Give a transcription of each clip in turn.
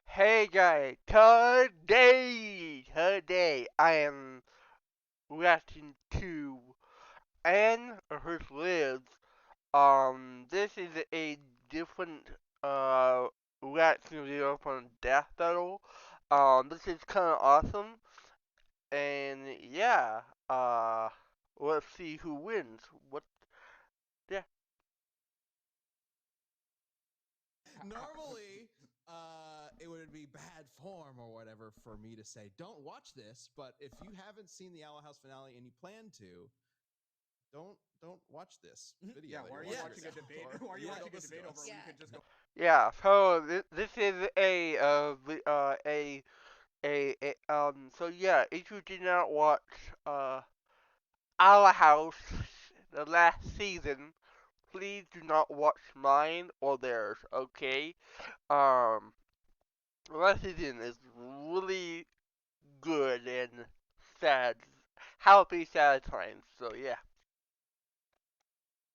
Hey guys, today I am reacting to Anne vs. Liz. This is a different reaction video from Death Battle. This is kind of awesome, and yeah, let's see who wins. What? Yeah, Normally, it would be bad form or whatever for me to say, don't watch this. But if you haven't seen the Owl House finale and you plan to, don't watch this video. Yeah, that why are you're you watching watching a yourself, debate? or Why are you yeah, watching don't a listen debate to over us. when you Yeah. could just go? yeah. So this is so yeah. If you did not watch Our House, the last season, please do not watch mine or theirs, okay? Um, the last season is really good and sad. Happy, sad times, so yeah.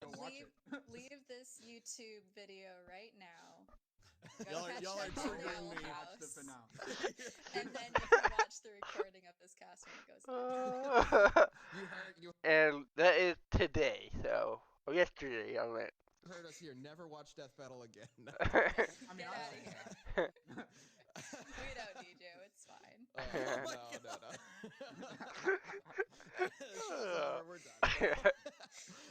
Go watch Leave it. leave this YouTube video right now. Go y'all are catch y'all are up on the triggering Owl me. Watch the House, finale. and then you can watch the recording of this cast when it goes up. you heard you And that is today, so, or yesterday, I meant. heard us here. Never watch Death Battle again. I mean, Get I'll out of say here. that. We don't need you. It's fine. No. Show's over. We're done.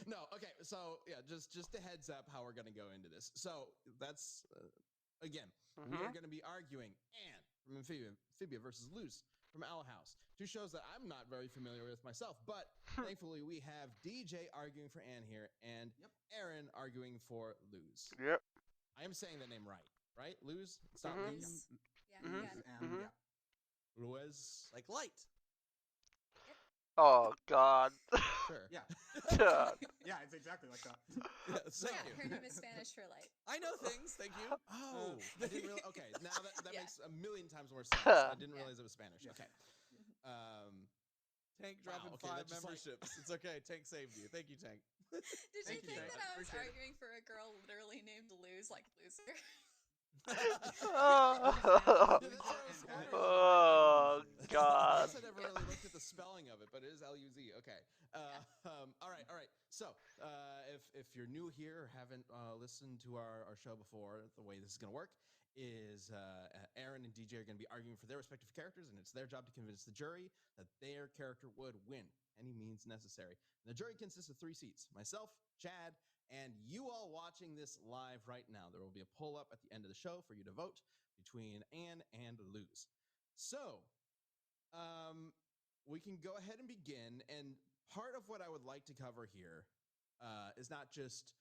No, okay. So yeah, just a heads up how we're gonna go into this. So that's again, we are Mhm. going to be arguing Anne from Amphibia versus Luce from Owl House. Two shows that I'm not very familiar with myself, but thankfully we have DJ arguing for Anne here and Yep. Aaron arguing for Luz. Yep. I am saying that name right? Luz? It's not Mhm. Luz. Lose. Yeah, you Mhm. got it. And Mhm. yeah. Luz, like light. Yep. Oh God. Sure. Yeah. God. Yeah, it's exactly like that. Yes, thank Yeah, you. her name is Spanish for light. I know things. Thank you. Oh, I didn't realize. Okay, now that Yeah. makes a million times more sense. I didn't Yeah. realize it was Spanish. Yes. Okay. Um, Tank wow, dropping okay, five that's just like memberships. It's okay. Tank saved you. Thank you, Tank. Did you Thank you, think Tank. that I was Appreciate it. arguing for a girl literally named Lose, like loser? It just stands for Yeah, that's loser what I was and that wondering. is the right way to Oh use it. I God. guess I never really looked at the spelling of it, but it is Luz. Okay. All right. So, if you're new here or haven't listened to our show before, the way this is going to work is Aaron and DJ are going to be arguing for their respective characters, and it's their job to convince the jury that their character would win any means necessary. And the jury consists of 3 seats: myself, Chad, and you all watching this live right now. There will be a poll up at the end of the show for you to vote between Anne and Luz. So, um, we can go ahead and begin. And part of what I would like to cover here is not just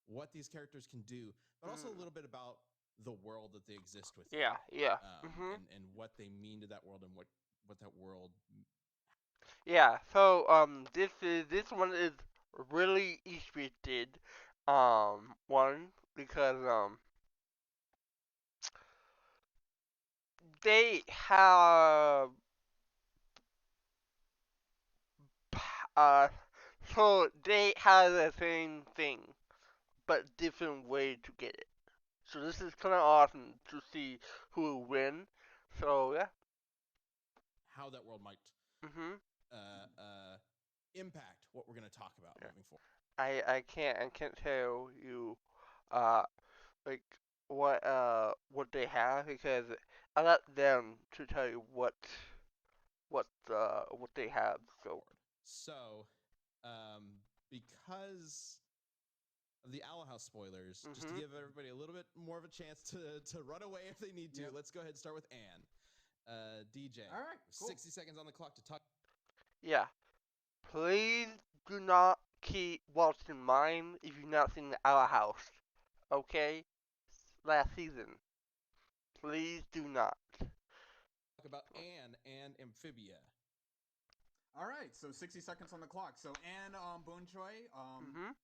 what these characters can do, but also a Mm. little bit about the world that they exist within, Yeah. Yeah. Mhm. and what they mean to that world and what that world. Yeah. So this one is really interested. One because they have uh so they have the same thing but different way to get it. So this is kind of awesome to see who will win. So yeah. How that world might Mhm. uh, uh, impact what we're going to talk about Yeah. moving forward. I can't tell you like what they have because I let them to tell you what they have. So So, because of the Owl House spoilers, just to mhm. give everybody a little bit more of a chance to run away if they need to, Yep. let's go ahead and start with Anne. DJ, All right, cool. 60 seconds on the clock to talk. Yeah. Please do not keep watching mine if you've not seen Our House. Okay? Last season. Please do not. About Anne and Amphibia. All right, so 60 seconds on the clock. So Anne Boonchoi, Mhm.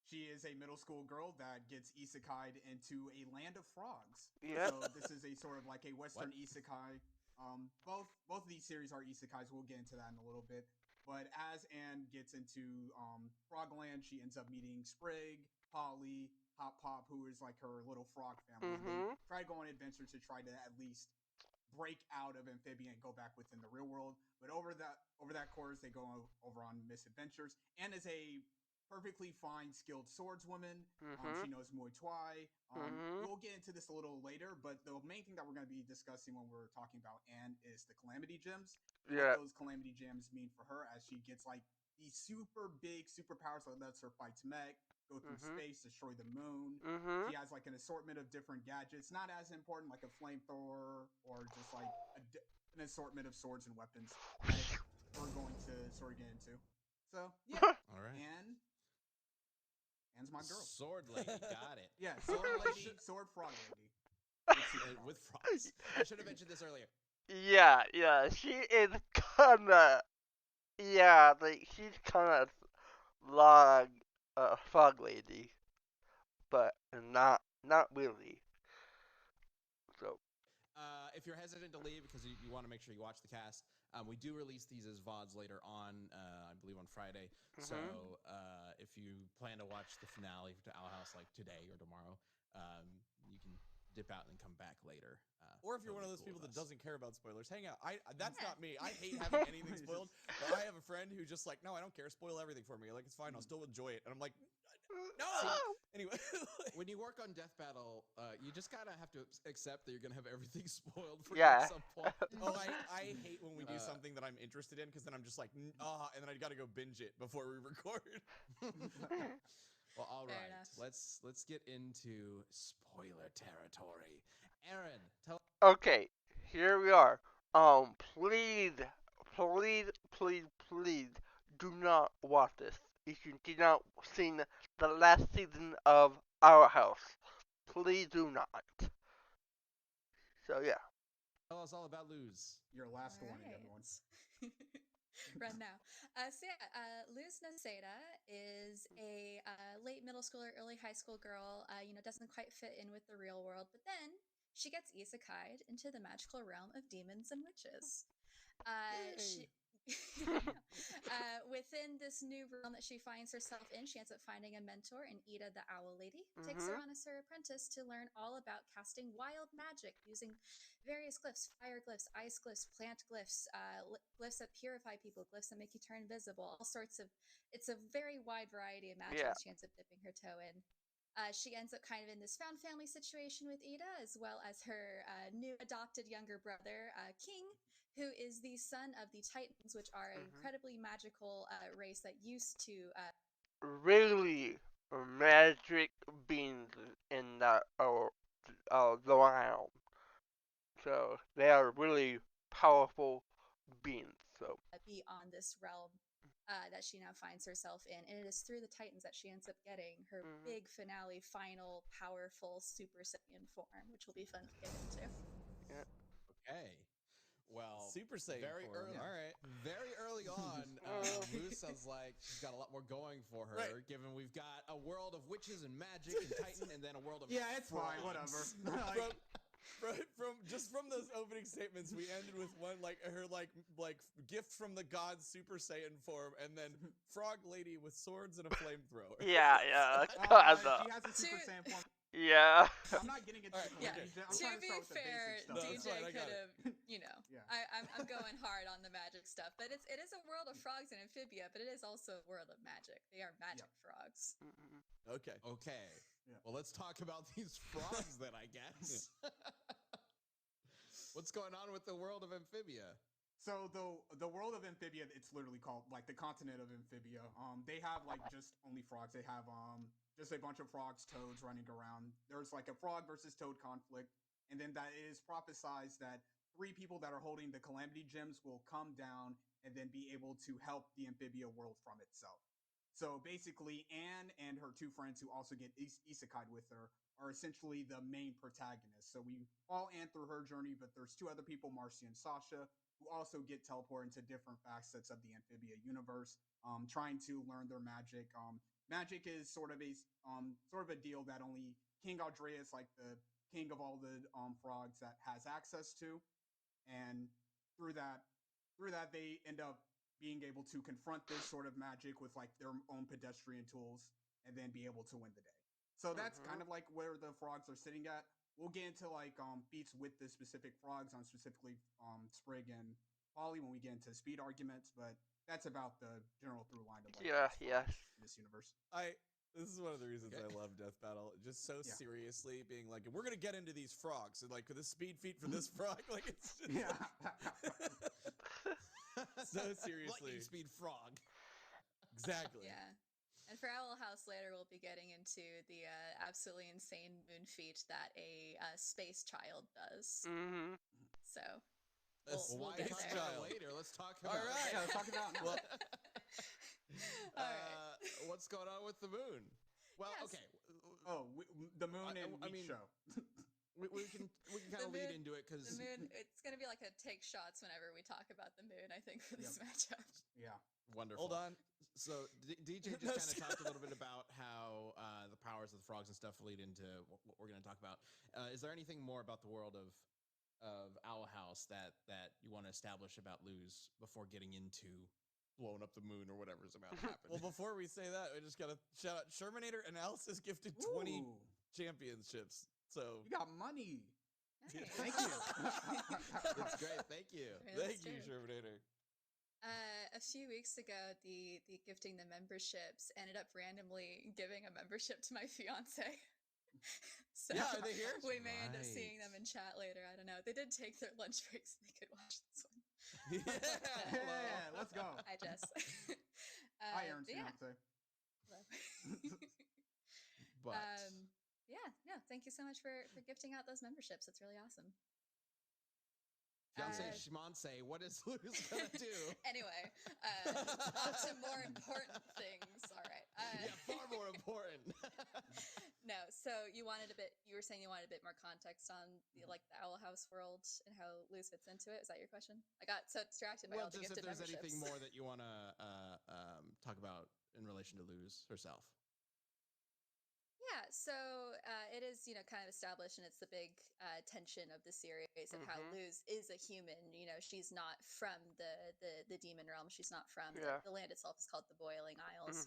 she is a middle school girl that gets isekai'd into a land of frogs. Yep. So this is a sort of like a Western What? isekai. Both of these series are isekais. We'll get into that in a little bit. But as Anne gets into Frogland, she ends up meeting Sprig, Polly, Hop Pop, who is like her little frog family, and they Mhm. try to go on adventures to try to at least break out of Amphibia and go back within the real world. But over that course, they go over on misadventures. Anne is a perfectly fine, skilled swordswoman. She Mhm. knows Muay Thai. Mhm. We'll get into this a little later, but the main thing that we're going to be discussing when we're talking about Anne is the Calamity Gems and what Yeah. those Calamity Gems mean for her as she gets like these super big superpowers that lets her fight mech, go through Mhm. space, destroy the moon. Mhm. She has like an assortment of different gadgets, not as important like a flamethrower or just like an assortment of swords and weapons that we're going to sort of get into. So yeah, All right. and Anne's my girl. Sword lady, got it. Yeah, sword I should lady, sword frog lady with with superpowers. frogs. I should have mentioned this earlier. Yeah, yeah, she is kinda, yeah, like she's kinda log, frog lady, but not really. So. If you're hesitant to leave because you want to make sure you watch the cast, we do release these as VODs later on, I believe on Friday. Mhm. So if you plan to watch the finale to Owl House like today or tomorrow, you can dip out and come back later. Or if you're one Totally of those cool people with that us. doesn't care about spoilers, hang out. That's Yeah. not me. I hate having anything It's spoiled, just- but I have a friend who's just like, no, I don't care. Spoil everything for me. Like it's fine. I'll still enjoy it. And I'm like, See, no. Anyway, when you work on Death Battle, you just kind of have to accept that you're going to have everything spoiled for you Yeah. at some point. oh, I hate when we do Uh, something that I'm interested in because then I'm just like, and then I got to go binge it before we record. Well, all Fair right. enough. Let's get into spoiler territory. Aaron, tell. Okay, here we are. Please, please, please, please, do not watch this. If you did not seen the last season of Our House, please do not. So yeah. Tell us all about Luz. Your last All warning, everyone. right. Run now. Luz Noceda is a late middle schooler, early high school girl. Doesn't quite fit in with the real world, but then she gets isekai'd into the magical realm of demons and witches. She, I know. Within this new realm that she finds herself in, she ends up finding a mentor in Ida the Owl Lady. Takes her Mhm. on as her apprentice to learn all about casting wild magic using various glyphs: fire glyphs, ice glyphs, plant glyphs, glyphs that purify people, glyphs that make you turn invisible, all sorts of. It's a very wide variety of magic Yeah. that she ends up dipping her toe in. She ends up kind of in this found family situation with Ida, as well as her new adopted younger brother, King, who is the son of the Titans, which are an Mhm. incredibly magical race that used to. Really magic beings in that the realm. So they are really powerful beings. So. Be on this realm that she now finds herself in. And it is through the Titans that she ends up getting her Mhm. big finale, final, powerful Super Saiyan form, which will be fun to get into. Yeah. Okay. Well, Super Saiyan very form. early. Yeah. All right. Very early on, Luz sounds like she's got a lot more going for her. Right. Given we've got a world of witches and magic and Titan, and then a world of Yeah, it's frogs. fine, whatever. From those opening statements, we ended with one like her like gift from the gods Super Saiyan form, and then frog lady with swords and a flamethrower. Yeah. Yeah. She has a Super To- Saiyan form. Yeah. I'm not getting into All the right, Yeah, Calamity Gem. I'm to trying to be start with the fair, basic stuff. No, it's DJ fine, I got could it. have, Yeah. I'm going hard on the magic stuff, but it is a world of frogs and amphibia, but it is also a world of magic. They are magic frogs. Mhm. Okay. Okay. Yeah. Well, let's talk about these frogs then, I guess. What's going on with the world of Amphibia? So the world of Amphibia, it's literally called like the continent of Amphibia. They have like just only frogs. They have just a bunch of frogs, toads running around. There's like a frog versus toad conflict, and then that it is prophesized that three people that are holding the Calamity Gems will come down and then be able to help the Amphibia world from itself. So basically, Anne and her two friends who also get isekai with her are essentially the main protagonists. So we follow Anne through her journey, but there's two other people, Marcy and Sasha, who also get teleported into different facets of the Amphibia universe, trying to learn their magic. Magic is sort of a deal that only King Aldreus, like the king of all the frogs, that has access to, and through that through that they end up being able to confront this sort of magic with like their own pedestrian tools and then be able to win the day. So that's kind of like where the frogs are sitting at. We'll get into like beats with the specific frogs on specifically Sprig and Polly when we get into speed arguments, but that's about the general through line of like Yeah, these yes. frogs in this universe. This is one of the reasons Okay. I love Death Battle. Just so Yeah. seriously being like, we're gonna get into these frogs and like the speed feat for this frog. Like it's just Yeah. so seriously. Lightning speed frog. Exactly. Yeah. And for Owl House later, we'll be getting into the absolutely insane moon feat that a space child does. Mm-hmm. So Well, we'll why get talk there. about it later? Let's talk about All right. Yeah, let's talk about it now. Well, All right. what's going on with the moon? Well, Yes. okay. Oh, the moon and I Wheat mean, show. we can kind of lead into it The because moon, it's going to be like a take shots whenever we talk about the moon, I think, for this matchup. Yeah. wonderful. hold on. So DJ just No, kind of talked a little bit about how the powers of the frogs and stuff lead into what we're going to talk about. Is there anything more about the world of Owl House that you want to establish about Luz before getting into blowing up the moon or whatever's about to happen? Well, before we say that, we just gotta shout out Shermanator Analysis gifted 20 Ooh, championships. So you got money. Nice. Thank you. It's great. Thank you. Very thank you, true. Shermanator. A few weeks ago, the gifting the memberships ended up randomly giving a membership to my fiance. So Yeah, are they here? we may end up Right. seeing them in chat later. I don't know. They did take their lunch breaks so they could watch this one. Yeah, Yeah, let's go. Hi, Jess. Hi, Aaron's but yeah. fiance. Hello. But Yeah, no, thank you so much for gifting out those memberships. It's really awesome. fiance Uh, Schmonce, what is Luz gonna do? Anyway, on to more important things. All right. Yeah, far more important. No, so you were saying you wanted a bit more context on the Owl House world and how Luz fits into it. Is that your question? I got so distracted by Well, all the just if gifted there's memberships. anything more that you want to talk about in relation to Luz herself. Yeah, so it is, kind of established, and it's the big tension of the series of how Luz is a human. She's not from the demon realm. She's not from the land itself is called the Boiling Isles,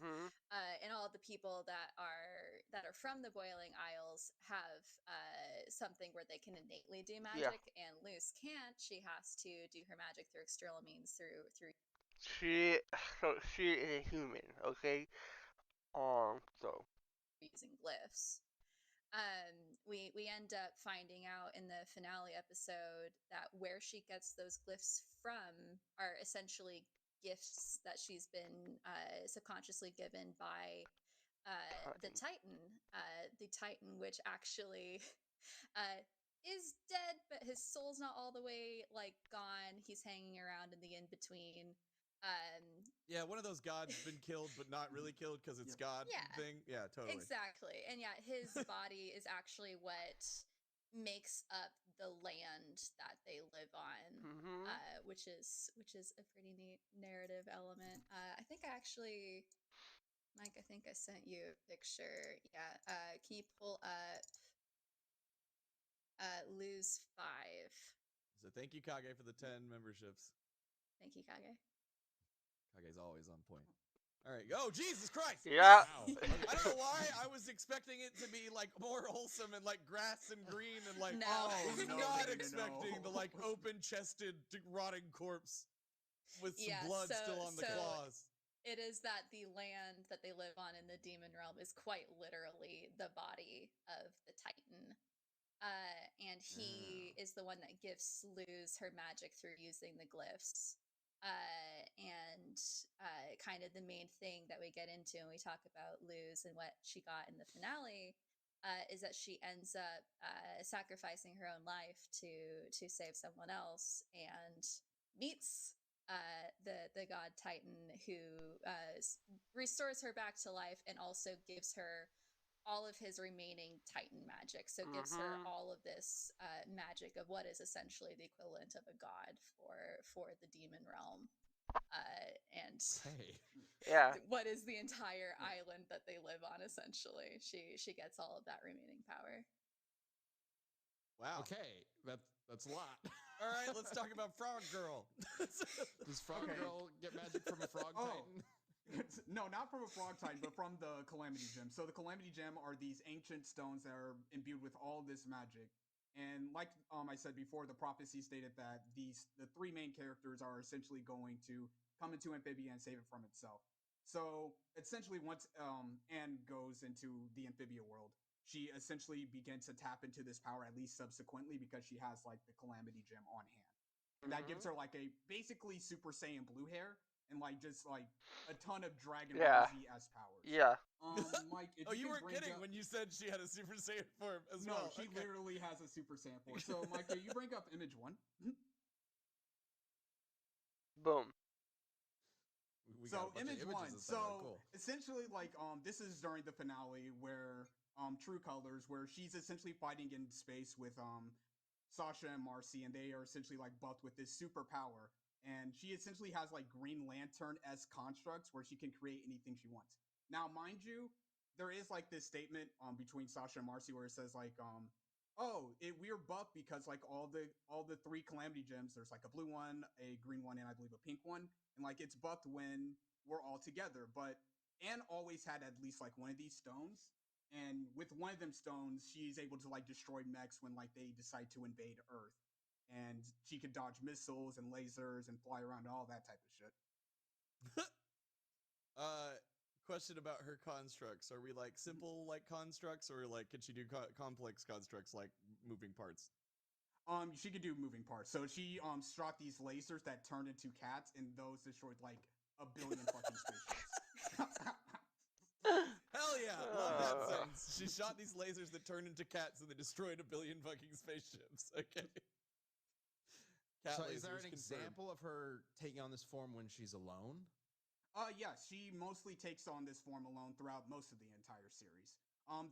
and all the people that are from the Boiling Isles have something where they can innately do magic, and Luz can't. She has to do her magic through external means through. She is a human, okay? So Using glyphs. We end up finding out in the finale episode that where she gets those glyphs from are essentially gifts that she's been subconsciously given by the Titan, which actually is dead, but his soul's not all the way gone. He's hanging around in the in between. Yeah, one of those gods been killed but not really killed because it's God Yeah. thing. Yeah, totally. Exactly. And yeah, his body is actually what makes up the land that they live on, which is a pretty neat narrative element. I think Mike, I think I sent you a picture. Yeah. Can you pull up Lose 5? So thank you, Kage, for the 10 memberships. Thank you, Kage. Kage's always on point. All right. Oh, Jesus Christ! yeah. Wow. I don't know why I was expecting it to be more wholesome and grass and green and No. was No, not no, expecting no. the open-chested rotting corpse with some Yeah, blood so- still on the so- claws. It is that the land that they live on in the demon realm is quite literally the body of the Titan. And he is the one that gives Luz her magic through using the glyphs. And kind of the main thing that we get into when we talk about Luz and what she got in the finale is that she ends up sacrificing her own life to save someone else, and meets the god Titan, who restores her back to life and also gives her all of his remaining Titan magic. So gives her all of this magic of what is essentially the equivalent of a god for the demon realm. And Hey. Yeah. what is the entire island that they live on, essentially. She gets all of that remaining power. Wow. Okay, that's a lot. All right, let's talk about Frog Girl. Does Frog Okay. Girl get magic from a frog Oh. titan? No, not from a frog titan, but from the Calamity Gem. So the Calamity Gem are these ancient stones that are imbued with all this magic. And like I said before, the prophecy stated that the three main characters are essentially going to come into Amphibia and save it from itself. So essentially, once Anne goes into the Amphibia world, she essentially begins to tap into this power at least subsequently because she has like the Calamity Gem on hand, and that gives Mhm. her like a basically Super Saiyan blue hair and like just like a ton of Dragon Ball Yeah. Z S powers. Yeah. Mike, if Oh, you you can weren't bring kidding up when you said she had a Super Saiyan form as no, well. she Okay. literally has a Super Saiyan form. So, Micah, you bring up image one. Boom. We got a So bunch of image images one. this time around. So Cool. essentially, like this is during the finale where True Colors, where she's essentially fighting in space with Sasha and Marcy, and they are essentially like buffed with this superpower. And she essentially has like Green Lantern s constructs where she can create anything she wants. Now, mind you, there is like this statement between Sasha and Marcy where it says like oh we're buffed because like all the three Calamity Gems, there's like a blue one, a green one, and I believe a pink one, and like it's buffed when we're all together. But Anne always had at least like one of these stones, and with one of them stones, she's able to like destroy mechs when like they decide to invade Earth, and she could dodge missiles and lasers and fly around, all that type of shit. uh, Question about her constructs. Are we like simple like constructs, or like can she do complex constructs like moving parts? She could do moving parts. So she shot these lasers that turned into cats, and those destroyed like a billion fucking spaceships. Hell yeah, love that sentence. She shot these lasers that turned into cats and they destroyed a billion fucking spaceships. Okay. Cat So, lasers is there an confirmed. example of her taking on this form when she's alone? Yes, she mostly takes on this form alone throughout most of the entire series.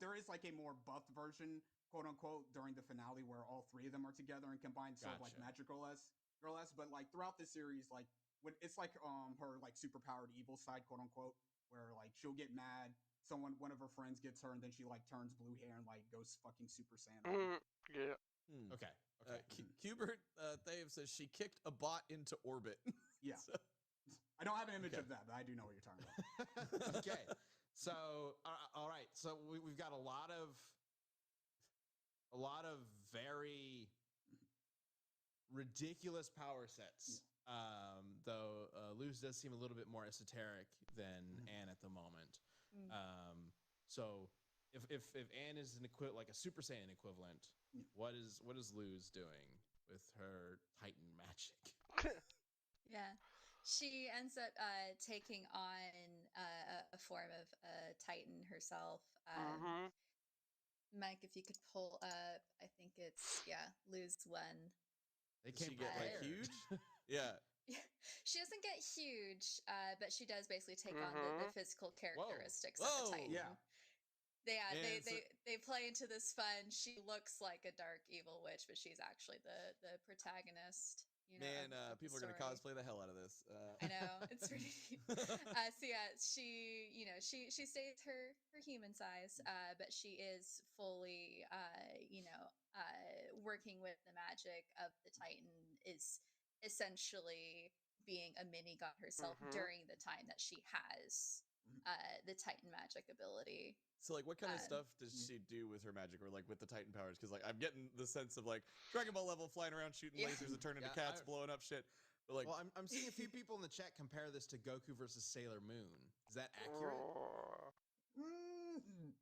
There is like a more buffed version, quote unquote, during the finale where all three of them are together and combined, sort of like Gotcha. magical s girl s. But like throughout the series, like when it's like her like superpowered evil side, quote unquote, where like she'll get mad, one of her friends gets her, and then she like turns blue hair and like goes fucking Super Saiyan on them. Mhm. Yeah. Hmm. Okay. Okay. Cubert Thave says she kicked a bot into orbit. Yeah, So, I don't have an image okay. of that, but I do know what you're talking about. Okay. So, all right. So we've got a lot of very ridiculous power sets. Though Luz does seem a little bit more esoteric than Anne at the moment. Mm. So if Anne is an like a Super Saiyan equivalent, what is Luz doing with her Titan magic? Yeah. She ends up taking on a form of Titan herself. Mhm. Mike, if you could pull up, I think it's, yeah, lose one. They Does she came get like prepared. huge? Yeah. She doesn't get huge, but she does basically take on the Mhm. physical characteristics of a Whoa. Titan. Yeah. Yeah, And so, they play into this fun. She looks like a dark evil witch, but she's actually the protagonist, man, of the people are gonna story. cosplay the hell out of this. I know, it's pretty neat. So yeah, she she stays her human size, but she is fully working with the magic of the Titan, is essentially being a mini god herself Mhm. during the time that she has the Titan magic ability. So like, what kind of Uh, stuff does she do with her magic, or like with the Titan powers? Because like, I'm getting the sense of like Dragon Ball level, flying around, shooting yeah. lasers that turn into Yeah, cats, blowing up shit. But like, well, I'm seeing a few people in the chat compare this to Goku versus Sailor Moon. Is that accurate? Mm,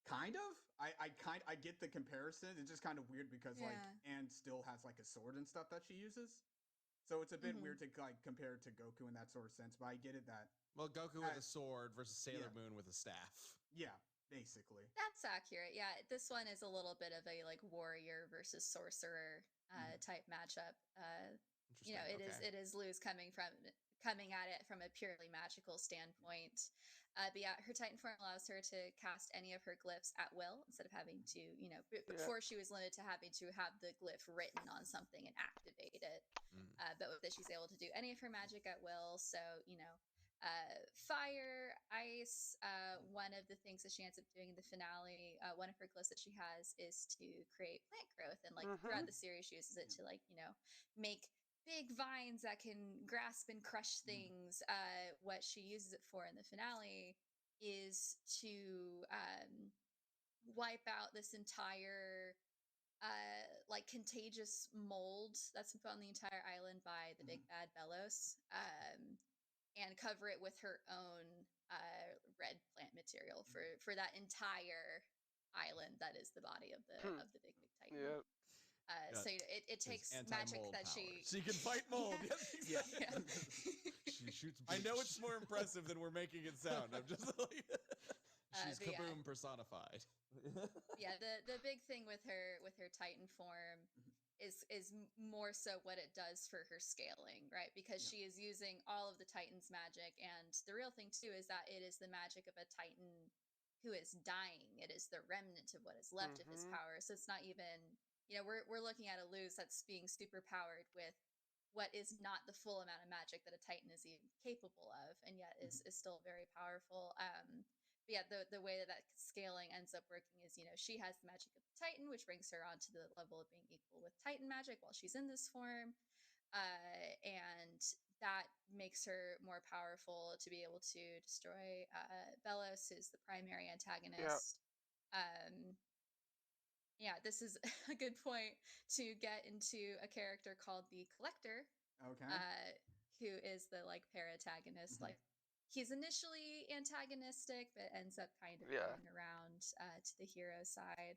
kind of. I get the comparison. It's just kind of weird because like Yeah. Anne still has like a sword and stuff that she uses. So it's a bit Hmm. weird to like compare it to Goku in that sort of sense, but I get it that Well, Goku with a sword versus Sailor yeah. Moon with a staff. Yeah, basically. That's accurate. Yeah, this one is a little bit of a like warrior versus sorcerer type matchup. Interesting. Okay. It is Luz coming at it from a purely magical standpoint. But yeah, her Titan form allows her to cast any of her glyphs at will instead of having to, Yeah. before she was limited to having to have the glyph written on something and activate it. Mm. But with this, she's able to do any of her magic at will. So, fire, ice. One of the things that she ends up doing in the finale, one of her glyphs that she has is to create plant growth, and like throughout Mhm. the series, she uses it to like make big vines that can grasp and crush things. What she uses it for in the finale is to wipe out this entire like contagious mold that's been put on the entire island by the big bad Bellos, and cover it with her own red plant material for that entire island that is the body of the big titan. Yep. So it takes magic anti-mold that power. she She can fight mold. Yeah. Yes, Yeah. exactly. She shoots. I know bleach. it's more impressive than we're making it sound. I'm just like, She's but yeah. Kaboom personified. Yeah, the big thing with her titan form is more so what it does for her scaling, right? Because she is using all of the titan's magic, and the real thing too is that it is the magic of a titan who is dying. It is the remnant of what is left of his power. So it's not even, we're looking at a Luz that's being super powered with what is not the full amount of magic that a titan is even capable of, and yet is still very powerful. But yeah, the way that scaling ends up working is, she has the magic of the Titan, which brings her onto the level of being equal with Titan magic while she's in this form, and that makes her more powerful to be able to destroy Belos, who's the primary antagonist. Yeah, this is a good point to get into a character called the Collector, Okay. who is the like paratagonist. Like, he's initially antagonistic, but ends up kind of coming around to the hero side.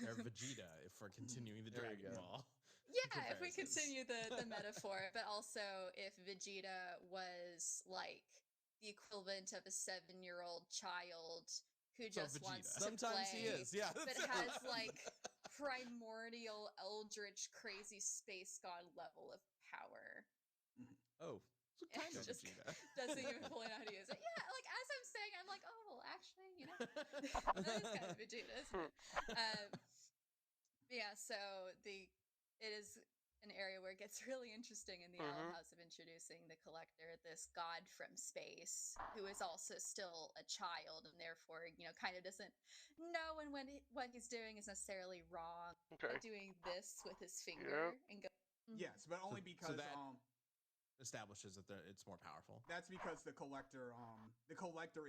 They're Vegeta if we're continuing the There you Dragon go. Ball. Yeah, if we comparisons. continue the metaphor, but also if Vegeta was like the equivalent of a 7-year-old child who just Vegeta. wants to Sometimes play, he is, yeah. but has like primordial, eldritch, crazy space god level of power. Oh, so And kind of just Vegeta. doesn't even fully know how to use it. Yeah, like as I'm saying, I'm like, oh well, actually, that is kind of Vegeta, isn't it? But yeah, so it is an area where it gets really interesting in the Owl House of introducing the Collector, this god from space, who is also still a child and therefore, kind of doesn't know when what he's doing is necessarily wrong. Okay. Like doing this with his finger and go. Yes, but only because that establishes that it's more powerful. that's because the collector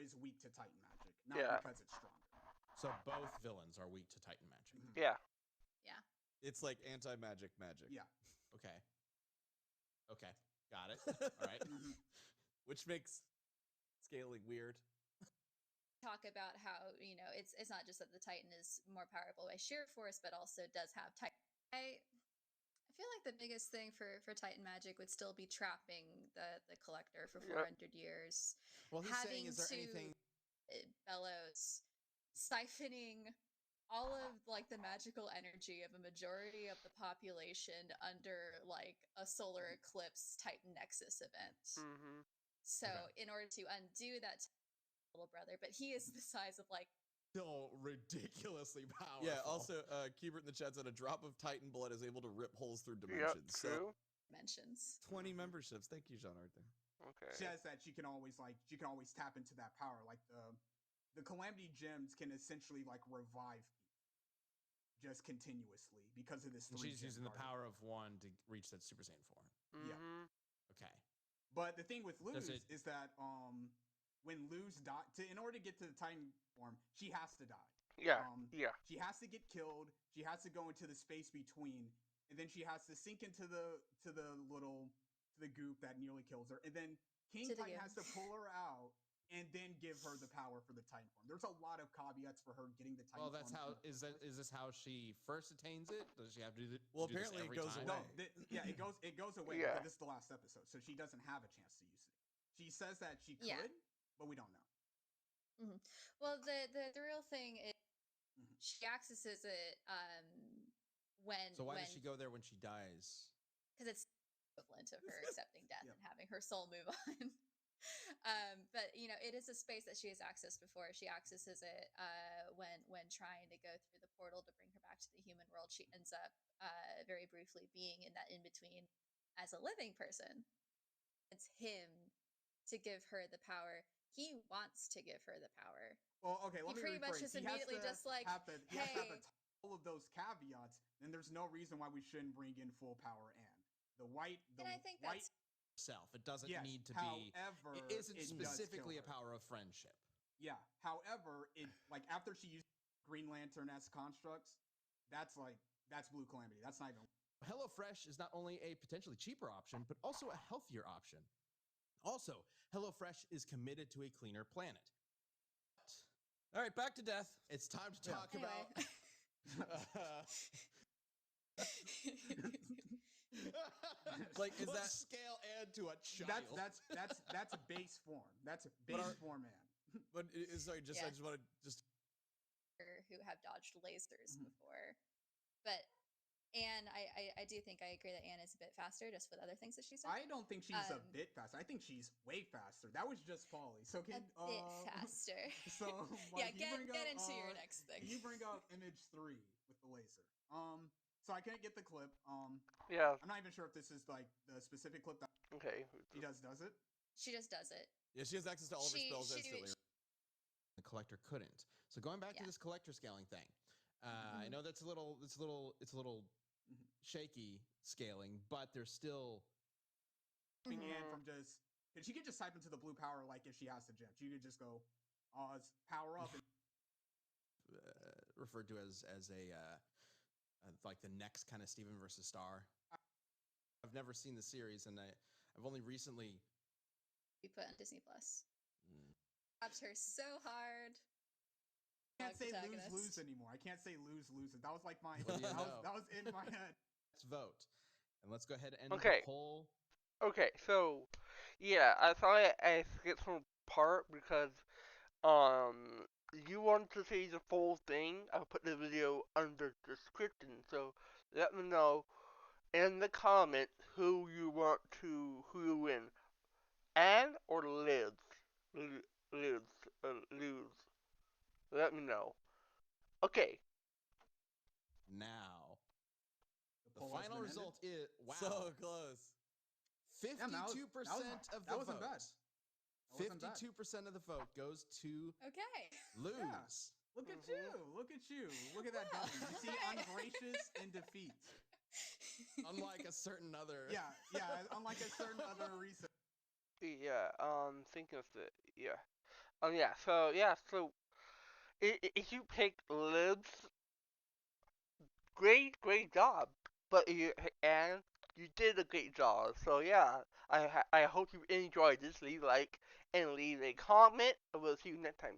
is weak to Titan magic, not Yeah. because it's stronger. So both villains are weak to Titan magic. Yeah. Yeah. It's like anti-magic magic. Yeah. Okay. Got it. All right. Which makes scaling weird. Talk about how it's not just that the Titan is more powerful by sheer force, but also does have Titan. I feel like the biggest thing for Titan magic would still be trapping the Collector for 400 years. Well, he's having saying, is there to anything? Bellows siphoning all of like the magical energy of a majority of the population under like a solar eclipse Titan Nexus event. So in order to undo that, little brother, but he is the size of like Still ridiculously powerful. Yeah. Also, Kubert in the chat said a drop of Titan blood is able to rip holes through dimensions. Yep. True. So dimensions. 20 memberships. Thank you, Jean Arthur. Okay. She has that she can always tap into that power. Like the Calamity Gems can essentially like revive people just continuously because of this. And she's using the power of one to reach that Super Saiyan form. Yeah. Okay. But the thing with Luz it- is that when Luz in order to get to the Titan form, she has to die. Yeah. Yeah. She has to get killed. She has to go into the space between, and then she has to sink into the goop that nearly kills her, and then King To the Titan goop. has to pull her out and then give her the power for the Titan form. There's a lot of caveats for her getting the Titan Well, form. that's how is this how she first attains it? Does she have to do Well, do this apparently it every goes time? away. No, it goes away Yeah. because this is the last episode, so she doesn't have a chance to use it. She says that she could, Yeah. but we don't know. Well, the real thing is Mhm. she accesses it when So why does she go there when she dies? because it's equivalent of her accepting death Yep. and having her soul move on. But it is a space that she has accessed before. She accesses it when trying to go through the portal to bring her back to the human world. She ends up very briefly being in that in between as a living person. It's him to give her the power. He wants to give her the power. Well, okay, let He me pretty much rephrase. is He has immediately to just like, have he has to have hey. all of those caveats. Then there's no reason why we shouldn't bring in full power and the And I think white. that's Self. It doesn't Yes. need to be. However, It isn't it does specifically kill a her. power of friendship. Yeah. However, it like after she used Green Lantern as constructs, that's like that's Blue Calamity. That's not even. HelloFresh is not only a potentially cheaper option, but also a healthier option. Also, HelloFresh is committed to a cleaner planet. All right, back to death. It's time to Yeah. talk Anyway. about Like, is what that- scale and to a child? That's a base form. That's a But base are- form man. But sorry, just Yeah. I just want to just who have dodged lasers Mhm. before. But Anne, I do think I agree that Anne is a bit faster just with other things that she said. I don't think she's a Um, bit faster. I think she's way faster. That was just Polly. So a can bit faster. So Yeah, like, you bring get up, into your next thing. you bring up image 3 with the laser. So I can't get the clip. Yeah. I'm not even sure if this is like the specific clip that Okay. she does it. She just does it. yeah, she has access to all of her spells she- instantly. The collector couldn't. So going back to Yeah. this collector scaling thing, I know it's a little Mhm. shaky scaling, but there's still And from just, and she could just type into the blue power like if she has the gem. She could just go, power up. And referred to as a like the next kind of Steven versus Star. I've never seen the series, and I've only recently. We put on Disney Plus. Slaps her so hard. I can't say Protagonist. lose anymore. I can't say lose. That was like my What do you know? that was in my head. Let's vote, and let's go ahead and end Okay. the poll. Okay, so yeah, I thought I skipped some part because you want to see the full thing. I'll put the video under description. So let me know in the comments who you want to who you win, Anne or Liz. Liz, lose. Let me know. Okay. Now, the poll has final been result is wow. So close. 52% of the that wasn't vote. bad. That wasn't bad. 52% of the vote goes to Okay. lose. Yeah. Look at you! Look at you! Look at that Well, dummy. You see, okay. ungracious in defeat. Unlike a certain other. Yeah, unlike a certain other research. Yeah. Thinking of the yeah. Yeah. So yeah. So if you pick Liz, great job. But and you did a great job. So yeah, I hope you enjoyed this. Leave a like and leave a comment. We'll see you next time.